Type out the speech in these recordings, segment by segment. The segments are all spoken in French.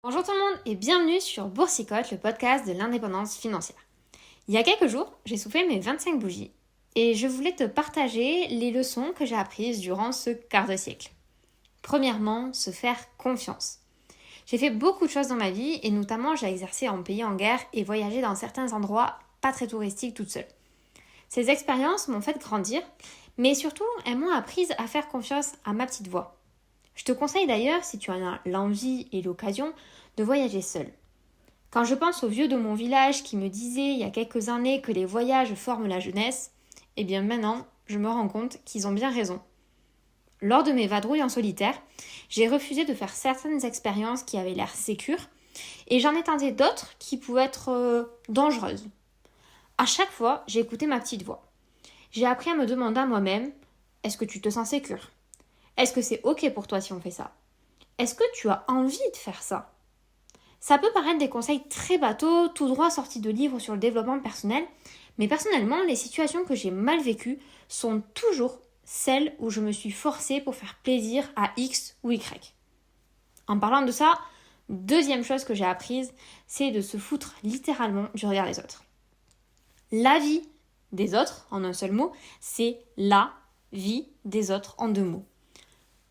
Bonjour tout le monde et bienvenue sur Boursicote, le podcast de l'indépendance financière. Il y a quelques jours, j'ai soufflé mes 25 bougies et je voulais te partager les leçons que j'ai apprises durant ce quart de siècle. Premièrement, se faire confiance. J'ai fait beaucoup de choses dans ma vie et notamment j'ai exercé en pays en guerre et voyagé dans certains endroits pas très touristiques toute seule. Ces expériences m'ont fait grandir, mais surtout elles m'ont appris à faire confiance à ma petite voix. Je te conseille d'ailleurs, si tu en as l'envie et l'occasion, de voyager seul. Quand je pense aux vieux de mon village qui me disaient il y a quelques années que les voyages forment la jeunesse, eh bien maintenant, je me rends compte qu'ils ont bien raison. Lors de mes vadrouilles en solitaire, j'ai refusé de faire certaines expériences qui avaient l'air sécures et j'en ai tenté d'autres qui pouvaient être dangereuses. À chaque fois, j'ai écouté ma petite voix. J'ai appris à me demander à moi-même, est-ce que tu te sens sécure ? Est-ce que c'est ok pour toi si on fait ça ? Est-ce que tu as envie de faire ça ? Ça peut paraître des conseils très bateaux, tout droit sortis de livres sur le développement personnel, mais personnellement, les situations que j'ai mal vécues sont toujours celles où je me suis forcée pour faire plaisir à X ou Y. En parlant de ça, deuxième chose que j'ai apprise, c'est de se foutre littéralement du regard des autres. La vie des autres, en un seul mot, c'est la vie des autres en deux mots.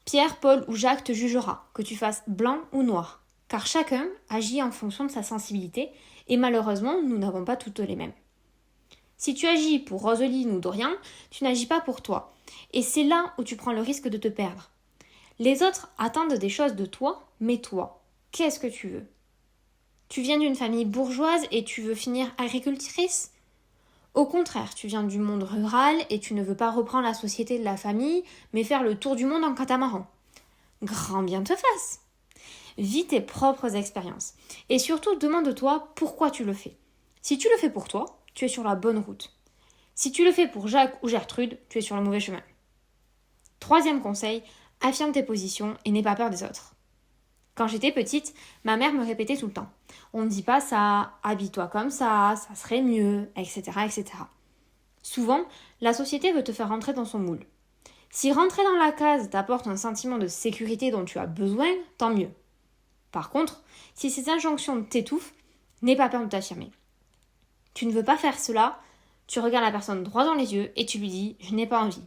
Pierre, Paul ou Jacques te jugera, que tu fasses blanc ou noir, car chacun agit en fonction de sa sensibilité et malheureusement, nous n'avons pas toutes les mêmes. Si tu agis pour Roseline ou Dorian, tu n'agis pas pour toi, et c'est là où tu prends le risque de te perdre. Les autres attendent des choses de toi, mais toi, qu'est-ce que tu veux ? Tu viens d'une famille bourgeoise et tu veux finir agricultrice ? Au contraire, tu viens du monde rural et tu ne veux pas reprendre la société de la famille, mais faire le tour du monde en catamaran. Grand bien te fasse. Vis tes propres expériences. Et surtout, demande-toi pourquoi tu le fais. Si tu le fais pour toi, tu es sur la bonne route. Si tu le fais pour Jacques ou Gertrude, tu es sur le mauvais chemin. Troisième conseil, affirme tes positions et n'aie pas peur des autres. Quand j'étais petite, ma mère me répétait tout le temps. On ne dit pas ça, habille-toi comme ça serait mieux, etc., etc. Souvent, la société veut te faire rentrer dans son moule. Si rentrer dans la case t'apporte un sentiment de sécurité dont tu as besoin, tant mieux. Par contre, si ces injonctions t'étouffent, n'aie pas peur de t'affirmer. Tu ne veux pas faire cela, tu regardes la personne droit dans les yeux et tu lui dis « je n'ai pas envie ».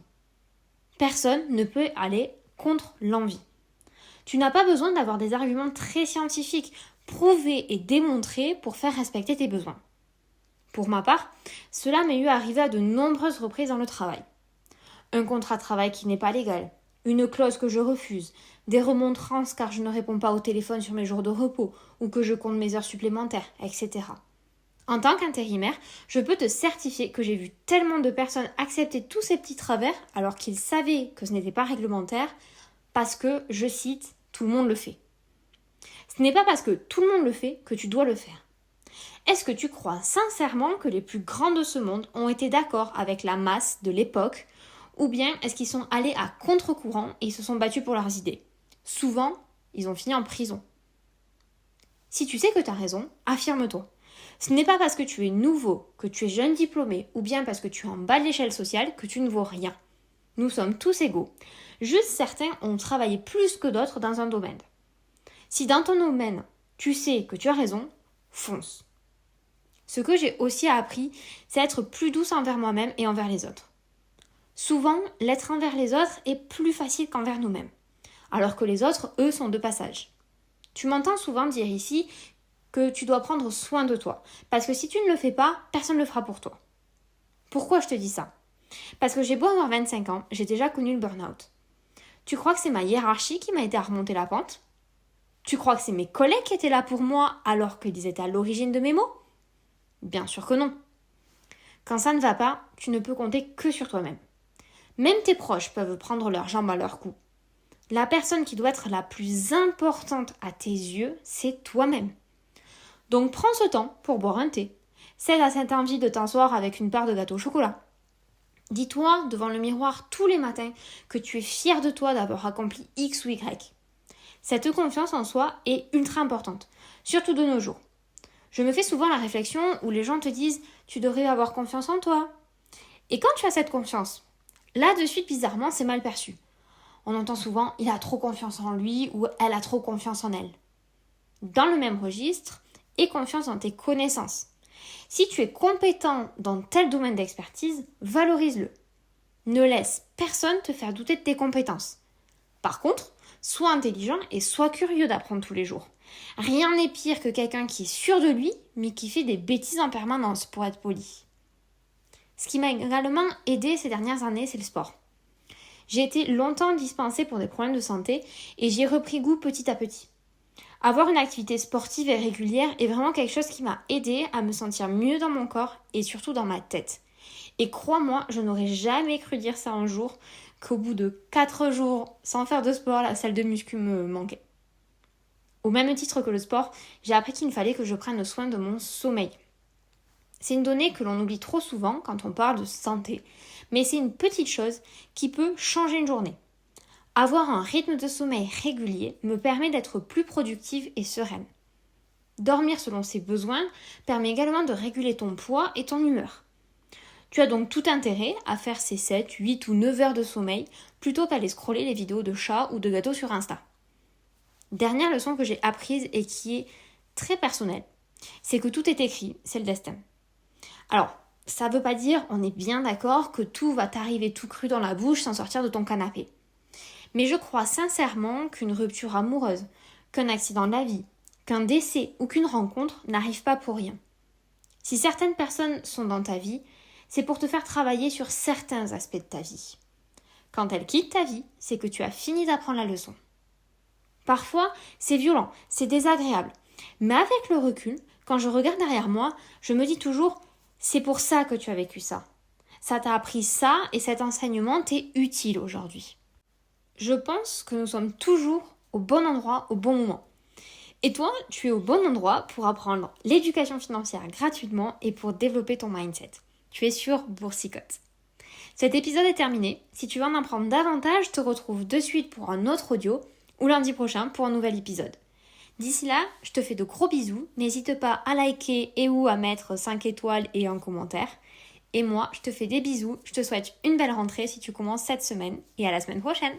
Personne ne peut aller contre l'envie. Tu n'as pas besoin d'avoir des arguments très scientifiques, prouvés et démontrés pour faire respecter tes besoins. Pour ma part, cela m'est arrivé à de nombreuses reprises dans le travail. Un contrat de travail qui n'est pas légal, une clause que je refuse, des remontrances car je ne réponds pas au téléphone sur mes jours de repos ou que je compte mes heures supplémentaires, etc. En tant qu'intérimaire, je peux te certifier que j'ai vu tellement de personnes accepter tous ces petits travers alors qu'ils savaient que ce n'était pas réglementaire parce que, je cite, tout le monde le fait. Ce n'est pas parce que tout le monde le fait que tu dois le faire. Est-ce que tu crois sincèrement que les plus grands de ce monde ont été d'accord avec la masse de l'époque ou bien est-ce qu'ils sont allés à contre-courant et ils se sont battus pour leurs idées ? Souvent, ils ont fini en prison. Si tu sais que tu as raison, affirme-toi. Ce n'est pas parce que tu es nouveau, que tu es jeune diplômé ou bien parce que tu es en bas de l'échelle sociale que tu ne vaux rien. Nous sommes tous égaux. Juste certains ont travaillé plus que d'autres dans un domaine. Si dans ton domaine, tu sais que tu as raison, fonce. Ce que j'ai aussi appris, c'est être plus douce envers moi-même et envers les autres. Souvent, l'être envers les autres est plus facile qu'envers nous-mêmes, alors que les autres, eux, sont de passage. Tu m'entends souvent dire ici que tu dois prendre soin de toi, parce que si tu ne le fais pas, personne ne le fera pour toi. Pourquoi je te dis ça ? Parce que j'ai beau avoir 25 ans, j'ai déjà connu le burn-out. Tu crois que c'est ma hiérarchie qui m'a aidé à remonter la pente ? Tu crois que c'est mes collègues qui étaient là pour moi alors qu'ils étaient à l'origine de mes maux ? Bien sûr que non. Quand ça ne va pas, tu ne peux compter que sur toi-même. Même tes proches peuvent prendre leurs jambes à leur cou. La personne qui doit être la plus importante à tes yeux, c'est toi-même. Donc prends ce temps pour boire un thé. Cède à cette envie de t'asseoir avec une part de gâteau au chocolat. Dis-toi devant le miroir tous les matins que tu es fier de toi d'avoir accompli X ou Y. Cette confiance en soi est ultra importante, surtout de nos jours. Je me fais souvent la réflexion où les gens te disent « tu devrais avoir confiance en toi ». Et quand tu as cette confiance, là de suite bizarrement c'est mal perçu. On entend souvent « il a trop confiance en lui » ou « elle a trop confiance en elle ». dans le même registre, aie confiance dans tes connaissances. Si tu es compétent dans tel domaine d'expertise, valorise-le. Ne laisse personne te faire douter de tes compétences. Par contre, sois intelligent et sois curieux d'apprendre tous les jours. Rien n'est pire que quelqu'un qui est sûr de lui, mais qui fait des bêtises en permanence, pour être poli. Ce qui m'a également aidé ces dernières années, c'est le sport. J'ai été longtemps dispensée pour des problèmes de santé et j'y ai repris goût petit à petit. Avoir une activité sportive et régulière est vraiment quelque chose qui m'a aidé à me sentir mieux dans mon corps et surtout dans ma tête. Et crois-moi, je n'aurais jamais cru dire ça un jour, qu'au bout de 4 jours sans faire de sport, la salle de muscu me manquait. Au même titre que le sport, j'ai appris qu'il fallait que je prenne soin de mon sommeil. C'est une donnée que l'on oublie trop souvent quand on parle de santé, mais c'est une petite chose qui peut changer une journée. Avoir un rythme de sommeil régulier me permet d'être plus productive et sereine. Dormir selon ses besoins permet également de réguler ton poids et ton humeur. Tu as donc tout intérêt à faire ces 7, 8 ou 9 heures de sommeil plutôt qu'aller scroller les vidéos de chats ou de gâteaux sur Insta. Dernière leçon que j'ai apprise et qui est très personnelle, c'est que tout est écrit, c'est le destin. Alors, ça ne veut pas dire, on est bien d'accord, que tout va t'arriver tout cru dans la bouche sans sortir de ton canapé. Mais je crois sincèrement qu'une rupture amoureuse, qu'un accident de la vie, qu'un décès ou qu'une rencontre n'arrive pas pour rien. Si certaines personnes sont dans ta vie, c'est pour te faire travailler sur certains aspects de ta vie. Quand elles quittent ta vie, c'est que tu as fini d'apprendre la leçon. Parfois, c'est violent, c'est désagréable. Mais avec le recul, quand je regarde derrière moi, je me dis toujours « c'est pour ça que tu as vécu ça. Ça t'a appris ça et cet enseignement t'est utile aujourd'hui. » Je pense que nous sommes toujours au bon endroit, au bon moment. Et toi, tu es au bon endroit pour apprendre l'éducation financière gratuitement et pour développer ton mindset. Tu es sur Boursicotte. Cet épisode est terminé. Si tu veux en apprendre davantage, je te retrouve de suite pour un autre audio ou lundi prochain pour un nouvel épisode. D'ici là, je te fais de gros bisous. N'hésite pas à liker et ou à mettre 5 étoiles et un commentaire. Et moi, je te fais des bisous. Je te souhaite une belle rentrée si tu commences cette semaine et à la semaine prochaine.